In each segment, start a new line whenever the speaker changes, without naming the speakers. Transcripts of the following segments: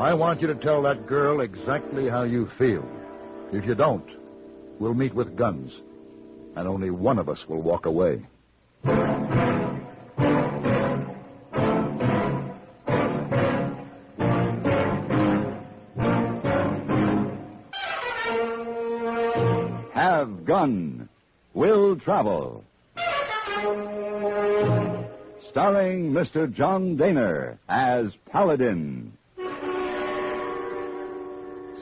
I want you to tell that girl exactly how you feel. If you don't, we'll meet with guns, and only one of us will walk away.
Have Gun. Will Travel. Starring Mr. John Daner as Paladin.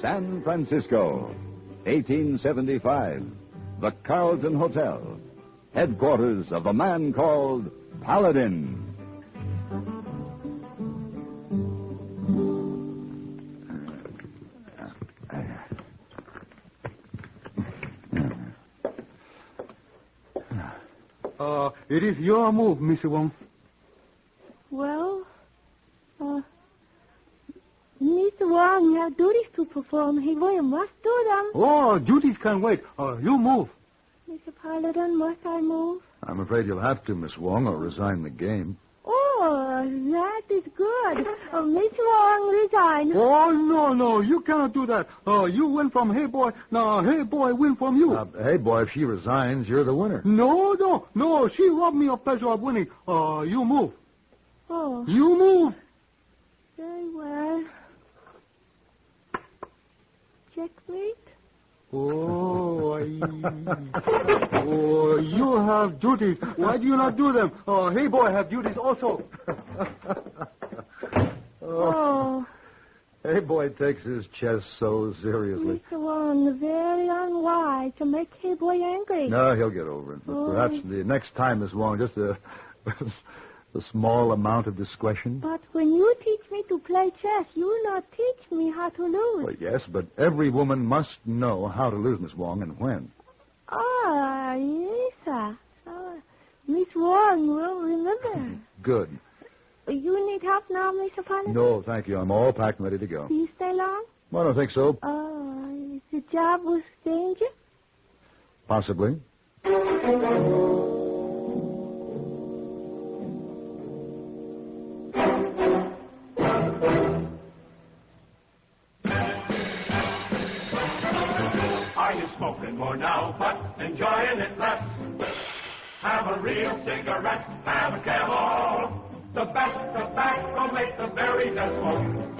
San Francisco, 1875. The Carlton Hotel. Headquarters of a man called Paladin.
It is your move, Mr. Wong.
Well, Mr. Wong, you have duties to perform. He must do them.
Oh, duties can wait. You move.
Mr. Paladin, must I move?
I'm afraid you'll have to, Miss Wong, or resign the game.
Oh, that is good. Mr. Wong, resign.
Oh, no, you cannot do that. You win from Hey Boy. Now, Hey Boy win from you.
Hey, boy, if she resigns, you're the winner.
No, she robbed me of pleasure of winning. You move.
Oh.
You move.
Very well. Checkmate.
Oh, you have duties. Why do you not do them? Hey Boy have duties also.
Oh.
Hey boy takes his chess so seriously.
Mr. Wong, very unwise to make Hey Boy angry.
No, he'll get over it. But perhaps the next time, Miss Wong, just a small amount of discretion.
But when you teach me to play chess, you will not teach me how to lose.
Well, yes, but every woman must know how to lose, Miss Wong, and when.
Ah, yes, sir. Miss Wong will remember.
Good.
You need help now, Mr. Paladin?
No, thank you. I'm all packed and ready to go.
Do you stay long?
Well, I don't think so.
Is the job with danger?
Possibly.
Are you smoking more now, but enjoying it less? Have a real cigarette, have a Camel. The best tobacco makes the very best smoke.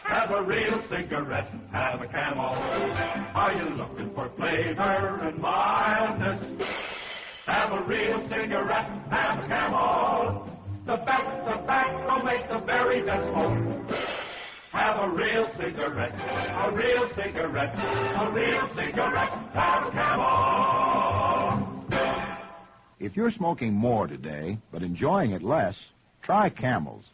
Have a real cigarette, have a Camel. Are you looking for flavor and mildness? Have a real cigarette, have a Camel. The best tobacco makes the very best smoke. Have a real cigarette, a real cigarette, a real cigarette, have a Camel.
If you're smoking more today, but enjoying it less, try Camels.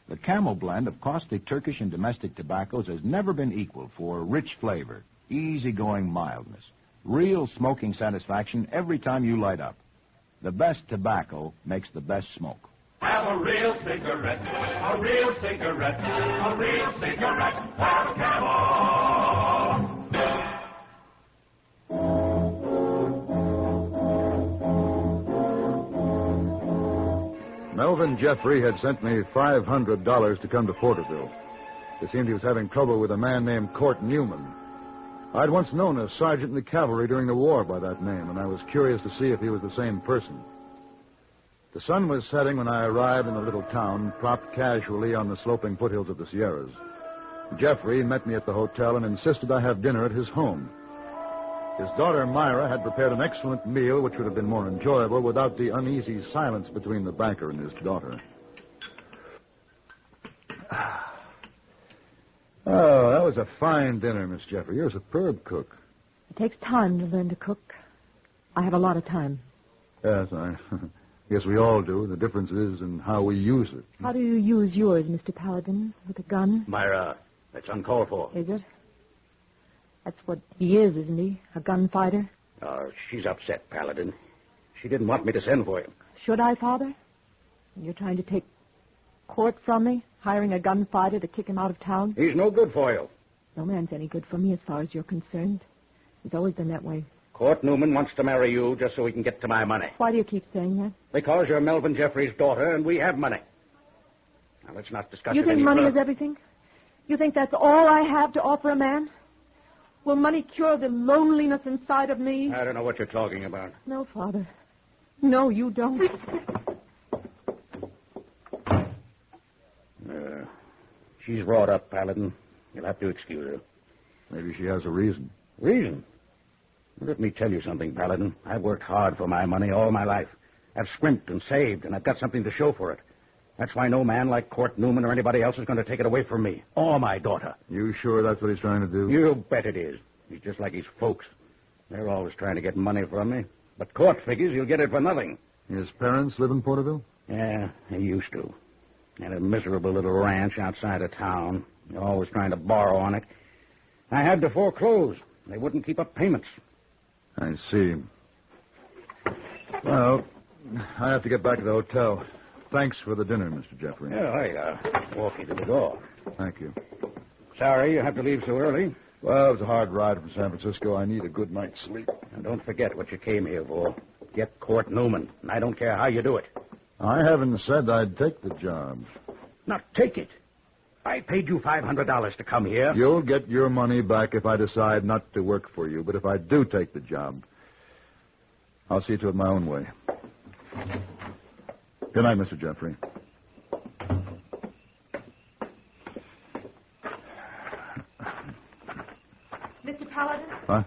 The Camel blend of caustic Turkish and domestic tobaccos has never been equal for rich flavor, easygoing mildness, real smoking satisfaction every time you light up. The best tobacco makes the best smoke.
Have a real cigarette, a real cigarette, a real cigarette, have a Camel.
Melvin Jeffrey had sent me $500 to come to Porterville. It seemed he was having trouble with a man named Court Newman. I'd once known a sergeant in the cavalry during the war by that name, and I was curious to see if he was the same person. The sun was setting when I arrived in the little town, propped casually on the sloping foothills of the Sierras. Jeffrey met me at the hotel and insisted I have dinner at his home. His daughter, Myra, had prepared an excellent meal which would have been more enjoyable without the uneasy silence between the banker and his daughter. Oh, that was a fine dinner, Miss Jeffrey. You're a superb cook.
It takes time to learn to cook. I have a lot of time.
Yes, I guess we all do. The difference is in how we use it.
How do you use yours, Mr. Paladin? With a gun?
Myra, that's uncalled for.
Is it? That's what he is, isn't he? A gunfighter?
She's upset, Paladin. She didn't want me to send for him.
Should I, Father? You're trying to take Court from me, hiring a gunfighter to kick him out of town?
He's no good for you.
No man's any good for me as far as you're concerned. He's always been that way.
Court Newman wants to marry you just so he can get to my money.
Why do you keep saying that?
Because you're Melvin Jeffrey's daughter and we have money. Now, let's not discuss
You
it
think
any
money
further.
is everything? You think that's all I have to offer a man? Will money cure the loneliness inside of me?
I don't know what you're talking about.
No, Father. No, you don't.
She's wrought up, Paladin. You'll have to excuse her.
Maybe she has a reason.
Reason? Let me tell you something, Paladin. I've worked hard for my money all my life. I've scrimped and saved, and I've got something to show for it. That's why no man like Court Newman or anybody else is going to take it away from me. Or my daughter.
You sure that's what he's trying to do?
You bet it is. He's just like his folks. They're always trying to get money from me. But Court figures he'll get it for nothing.
His parents live in Porterville?
Yeah, he used to. Had a miserable little ranch outside of town. They're always trying to borrow on it. I had to foreclose. They wouldn't keep up payments.
I see. Well, I have to get back to the hotel. Thanks for the dinner, Mr. Jeffrey.
Yeah, I walk you to the door.
Thank you.
Sorry you have to leave so early.
Well, it was a hard ride from San Francisco. I need a good night's sleep.
And don't forget what you came here for. Get Court Newman. And I don't care how you do it.
I haven't said I'd take the job.
Now, take it. I paid you $500 to come here.
You'll get your money back if I decide not to work for you. But if I do take the job, I'll see to it my own way. Good night, Mr. Jeffrey.
Mr. Paladin?
Huh?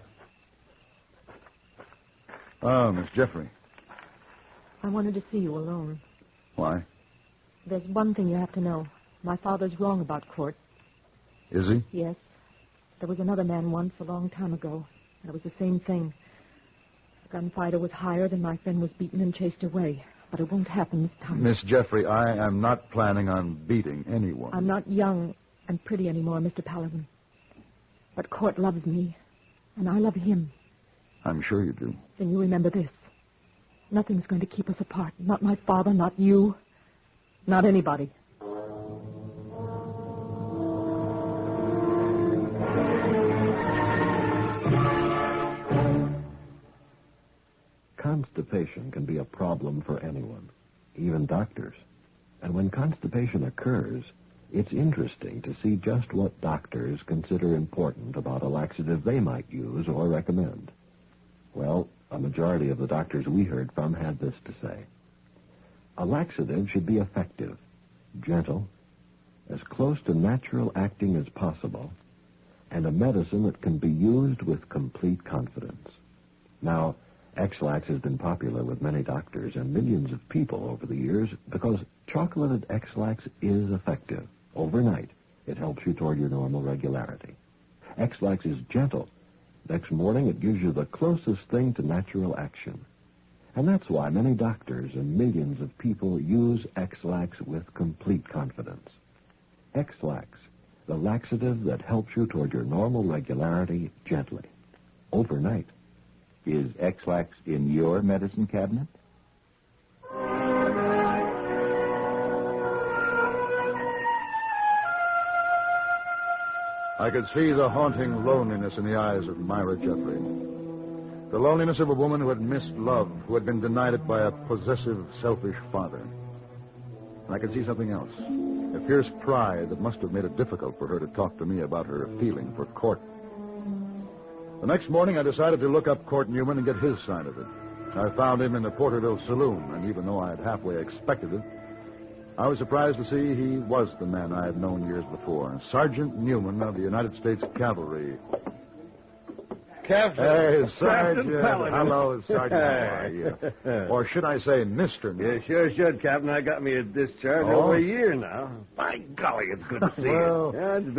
Oh, Miss Jeffrey.
I wanted to see you alone.
Why?
There's one thing you have to know. My father's wrong about Court.
Is he?
Yes. There was another man once, a long time ago. It was the same thing. A gunfighter was hired and my friend was beaten and chased away. But it won't happen this time.
Miss Jeffrey, I am not planning on beating anyone.
I'm not young and pretty anymore, Mr. Paladin. But Court loves me, and I love him.
I'm sure you do.
Then you remember this. Nothing's going to keep us apart. Not my father, not you, not anybody.
Constipation can be a problem for anyone, even doctors. And when constipation occurs, it's interesting to see just what doctors consider important about a laxative they might use or recommend. Well, a majority of the doctors we heard from had this to say. A laxative should be effective, gentle, as close to natural acting as possible, and a medicine that can be used with complete confidence. Now, X-Lax has been popular with many doctors and millions of people over the years because chocolated X-Lax is effective. Overnight, it helps you toward your normal regularity. X-Lax is gentle. Next morning, it gives you the closest thing to natural action. And that's why many doctors and millions of people use X-Lax with complete confidence. X-Lax, the laxative that helps you toward your normal regularity gently. Overnight.
Is X-Lax in your medicine cabinet?
I could see the haunting loneliness in the eyes of Myra Jeffrey. The loneliness of a woman who had missed love, who had been denied it by a possessive, selfish father. And I could see something else. A fierce pride that must have made it difficult for her to talk to me about her feeling for Court. The next morning, I decided to look up Court Newman and get his side of it. I found him in the Porterville saloon, and even though I had halfway expected it, I was surprised to see he was the man I had known years before, Sergeant Newman of the United States Cavalry.
Captain.
Hey, Sergeant.
Paladin.
Hello, Sergeant. How are you? Or should I say Mr. Newman?
Yeah, sure should, Captain. I got me a discharge over a year now. By golly, it's good to see
Well,
you. Yeah, it's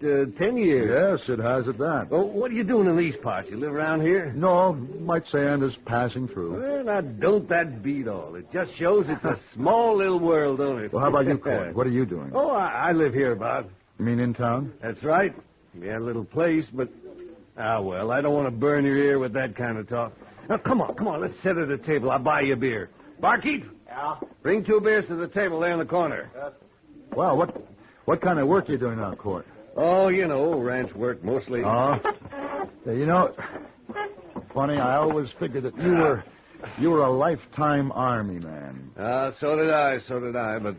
been 10 years.
Yes, it has at that.
Well, what are you doing in these parts? You live around here?
No, might say I'm just passing through.
Well, now, don't that beat all. It just shows it's a small little world, don't it?
Well, how about you, Court? What are you doing?
Oh, I live here about.
You mean in town?
That's right. We had a little place, but... well, I don't want to burn your ear with that kind of talk. Now, come on, let's sit at a table. I'll buy you a beer. Barkeep? Yeah? Bring 2 beers to the table there in the corner.
Well, what kind of work are you doing now, Court?
Oh, you know, ranch work mostly.
Oh. You know, funny, I always figured that you were a lifetime Army man.
So did I, but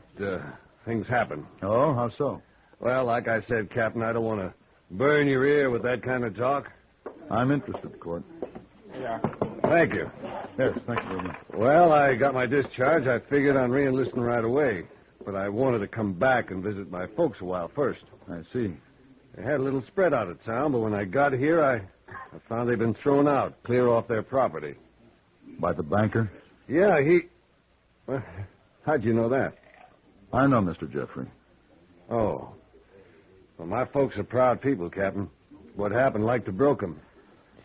things happen.
Oh, how so?
Well, like I said, Captain, I don't want to burn your ear with that kind of talk.
I'm interested, Court.
Thank you.
Yes, thank you very much.
Well, I got my discharge. I figured on re-enlisting right away. But I wanted to come back and visit my folks a while first.
I see.
They had a little spread out of town, but when I got here, I found they'd been thrown out, clear off their property.
By the banker?
Yeah, Well, how'd you know that?
I know Mr. Jeffrey.
Oh. Well, my folks are proud people, Captain. What happened like to broke them.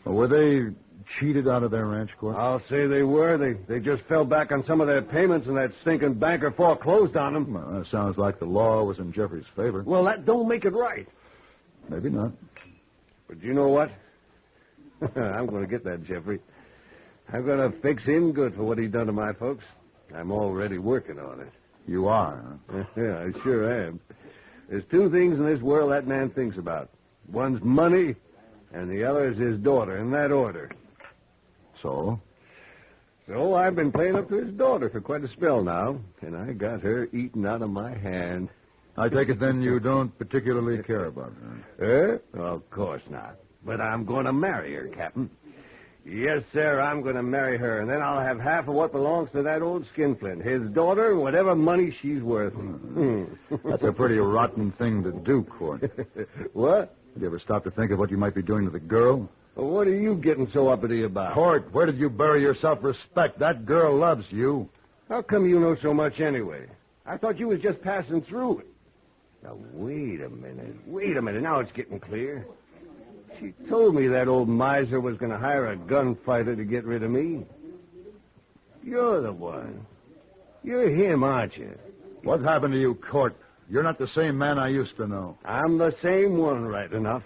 Well, were they cheated out of their ranch, Court?
I'll say they were. They just fell back on some of their payments, and that stinking banker foreclosed on them.
Well, that sounds like the law was in Jeffrey's favor.
Well, that don't make it right.
Maybe not.
But you know what? I'm going to get that Jeffrey. I'm going to fix him good for what he done to my folks. I'm already working on it.
You are, huh?
Yeah, I sure am. There's two things in this world that man thinks about. One's money, and the other is his daughter, in that order.
So?
So I've been playing up to his daughter for quite a spell now, and I got her eaten out of my hand.
I take it then you don't particularly care about her.
Of course not. But I'm going to marry her, Captain. Yes, sir, I'm going to marry her, and then I'll have half of what belongs to that old skinflint, his daughter, and whatever money she's worth.
That's a pretty rotten thing to do, Court.
What?
Did you ever stop to think of what you might be doing to the girl?
Well, what are you getting so uppity about?
Court, where did you bury your self-respect? That girl loves you.
How come you know so much anyway? I thought you was just passing through it. Now, wait a minute. Now it's getting clear. She told me that old miser was going to hire a gunfighter to get rid of me. You're the one. You're him, aren't you?
What happened to you, Court? You're not the same man I used to know.
I'm the same one, right enough.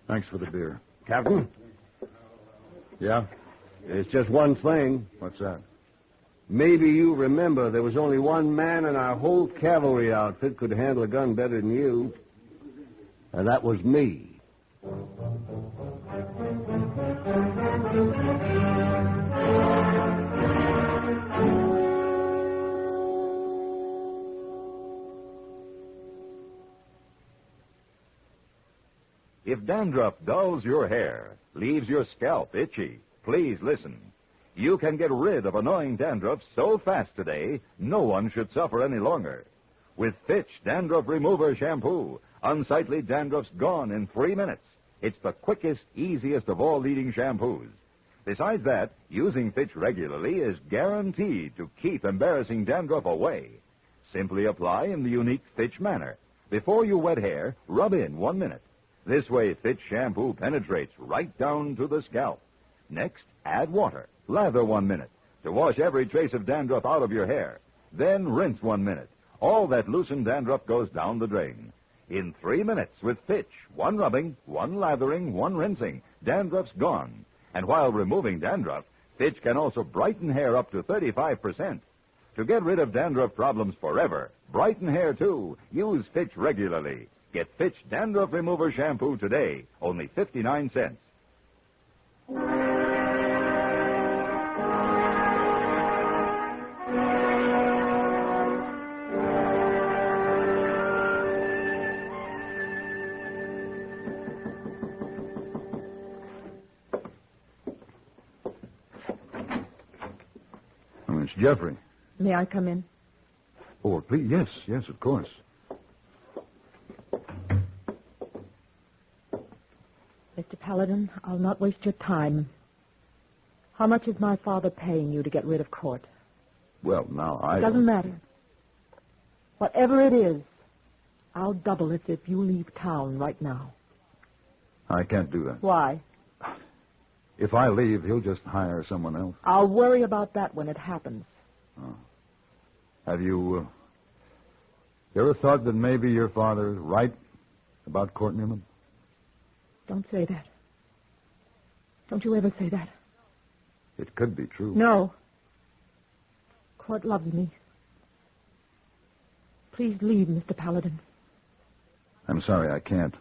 Thanks for the beer.
Captain?
Yeah?
There's just one thing.
What's that?
Maybe you remember there was only one man in our whole cavalry outfit could handle a gun better than you. And that was me.
If dandruff dulls your hair, leaves your scalp itchy, please listen. You can get rid of annoying dandruff so fast today, no one should suffer any longer. With Fitch Dandruff Remover Shampoo, unsightly dandruff's gone in 3 minutes. It's the quickest, easiest of all leading shampoos. Besides that, using Fitch regularly is guaranteed to keep embarrassing dandruff away. Simply apply in the unique Fitch manner. Before you wet hair, rub in 1 minute. This way, Fitch shampoo penetrates right down to the scalp. Next, add water. Lather 1 minute to wash every trace of dandruff out of your hair. Then rinse 1 minute. All that loosened dandruff goes down the drain. In 3 minutes with Fitch, 1 rubbing, 1 lathering, 1 rinsing, dandruff's gone. And while removing dandruff, Fitch can also brighten hair up to 35%. To get rid of dandruff problems forever, brighten hair too, use Fitch regularly. Get Fitch Dandruff Remover Shampoo today, only 59 cents.
It's Jeffrey.
May I come in?
Oh, please, yes, of course.
Mr. Paladin, I'll not waste your time. How much is my father paying you to get rid of Court?
Well, now,
It doesn't matter. Whatever it is, I'll double it if you leave town right now.
I can't do that.
Why?
If I leave, he'll just hire someone else.
I'll worry about that when it happens.
Oh. Have you ever thought that maybe your father is right about Court Newman?
Don't say that. Don't you ever say that.
It could be true.
No. Court loves me. Please leave, Mr. Paladin.
I'm sorry, I can't.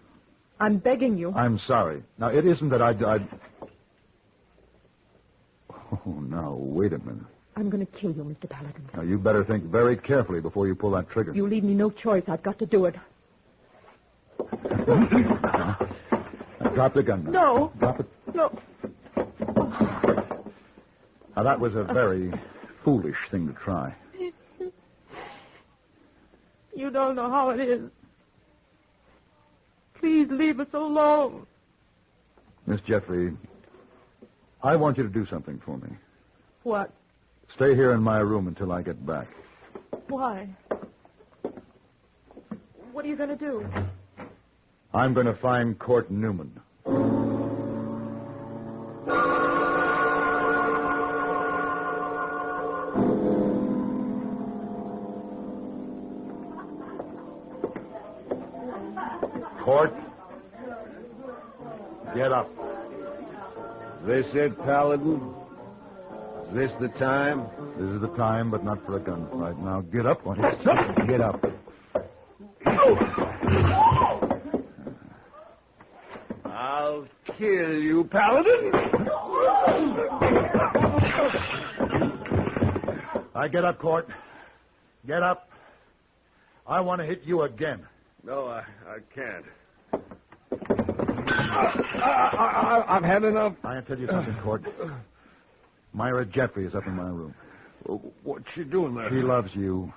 I'm begging you.
I'm sorry. Now, it isn't that I'd... Oh, now, wait a minute.
I'm going to kill you, Mr. Paladin.
Now, you better think very carefully before you pull that trigger.
You leave me no choice. I've got to do it.
Drop the gun.
No.
Drop it.
No.
Now, that was a very foolish thing to try.
You don't know how it is. Please leave us alone.
Miss Jeffrey, I want you to do something for me.
What?
Stay here in my room until I get back.
Why? What are you going to do?
I'm going to find Court Newman. Court, get up.
This it, Paladin? Is this the time?
This is the time, but not for a gunfight. Now, get up, won't you? Get up.
I'll kill you, Paladin.
I get up, Court. Get up. I want to hit you again.
No, I can't. I've had enough.
I'll tell you something, Court. Myra Jeffrey is up in my room.
What's she doing there?
She loves you.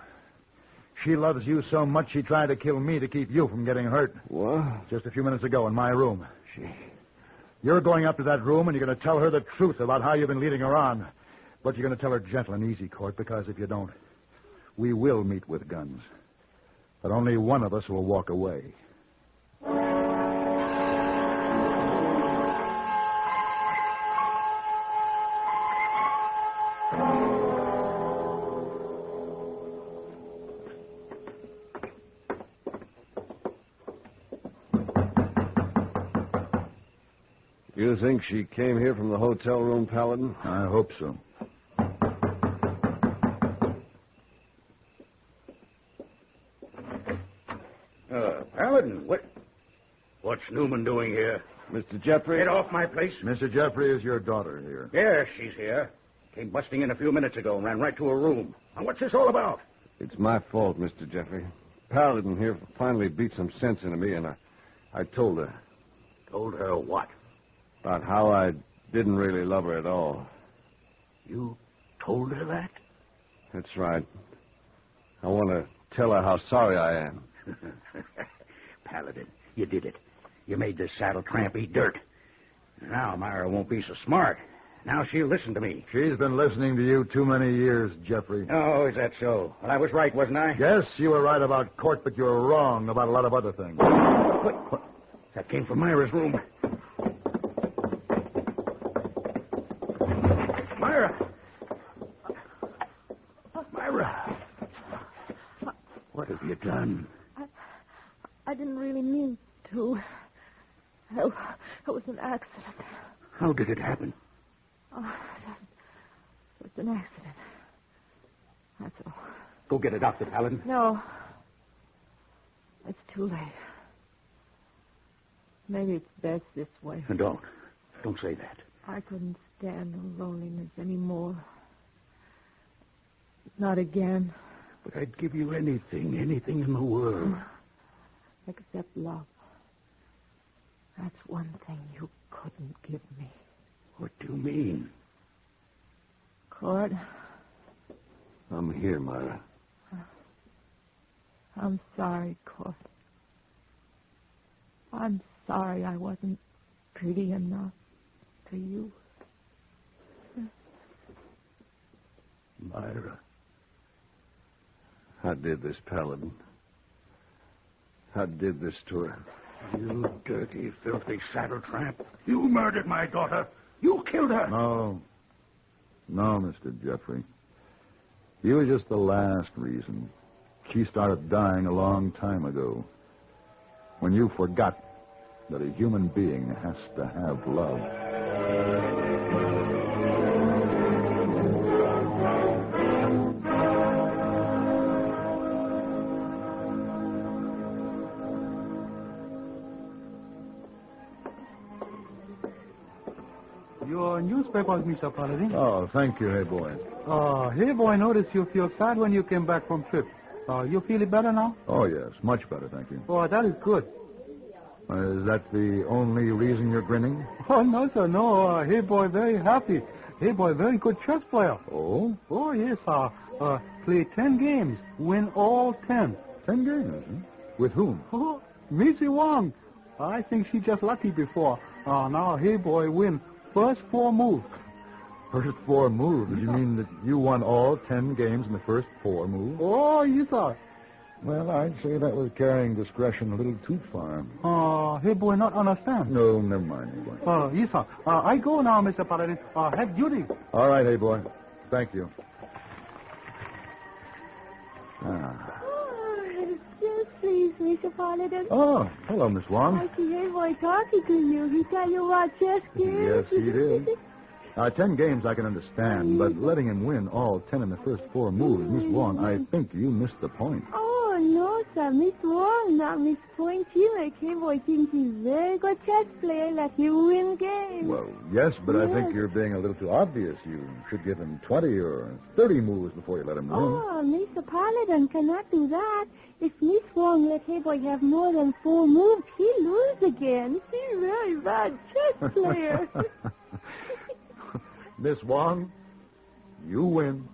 She loves you so much she tried to kill me to keep you from getting hurt.
What?
Just a few minutes ago in my room. You're going up to that room and you're going to tell her the truth about how you've been leading her on. But you're going to tell her gentle and easy, Court, because if you don't, we will meet with guns. But only one of us will walk away.
You think she came here from the hotel room, Paladin?
I hope so.
Paladin, what's Newman doing here?
Mr. Jeffrey?
Get off my place.
Mr. Jeffrey, is your daughter here?
Yes, she's here. Came busting in a few minutes ago and ran right to her room. Now, what's this all about?
It's my fault, Mr. Jeffrey. Paladin here finally beat some sense into me, and I told her.
Told her what?
About how I didn't really love her at all.
You told her that?
That's right. I want to tell her how sorry I am.
Paladin, you did it. You made this saddle tramp eat dirt. Now Myra won't be so smart. Now she'll listen to me.
She's been listening to you too many years, Jeffrey.
Oh, is that so? Well, I was right, wasn't I?
Yes, you were right about Court, but you were wrong about a lot of other things.
What? That came from Myra's room. Myra! Myra! What have you done?
I didn't really mean to. It was an accident.
How did it happen?
It was an accident. That's all.
Go get a doctor, Paladin.
No. It's too late. Maybe it's best this way.
Don't say that.
I couldn't stand the loneliness anymore. Not again.
But I'd give you anything in the world.
Except love. That's one thing you couldn't give me.
What do you mean?
Court.
I'm here, Myra.
I'm sorry, Court. I'm sorry I wasn't pretty enough to you.
Myra.
I did this, Paladin. I did this to her.
You dirty, filthy saddle tramp. You murdered my daughter. You killed her.
No, Mr. Jeffrey. You were just the last reason. She started dying a long time ago. When you forgot that a human being has to have love.
Your newspaper, Mr. Paladin.
Oh, thank you, hey boy.
Hey, boy, notice you feel sad when you came back from trip. You feeling better now?
Oh, yes, much better, thank you.
Oh, that is good.
Is that the only reason you're grinning?
Oh, no, sir, no. Hey, boy, very happy. Hey, boy, very good chess player.
Oh?
Oh, yes, play 10 games, win all 10.
10 games, huh? With whom?
Oh, Missy Wong. I think she just lucky before. Now, hey, boy, win first 4 moves.
First 4 moves? You mean that you won all 10 games in the first 4 moves?
Oh, yes, sir.
Well, I'd say that was carrying discretion a little too far.
Hey, boy, not understand.
No, never mind, hey boy.
Yes, sir. I go now, Mr. Paladin. Have duty.
All right, hey boy. Thank you. Ah.
Yes, please, Mr. Paladin.
Oh, hello, Miss Wong.
I see hey boy talking to you. He tell you what chess games?
Yes, he did. 10 games I can understand, but letting him win all 10 in the first 4 moves, Miss Wong, I think you missed the point.
Oh, no, sir. Miss Wong, not Miss Point. You make hey boy think he's very good chess player, let you win games.
Well, yes, but I
Yes.
think you're being a little too obvious. You should give him 20 or 30 moves before you let him win.
Oh, Mr. Paladin cannot do that. If Miss Wong let hey boy have more than 4 moves, he lose again. He's a very bad chess player.
Miss Wong, you win.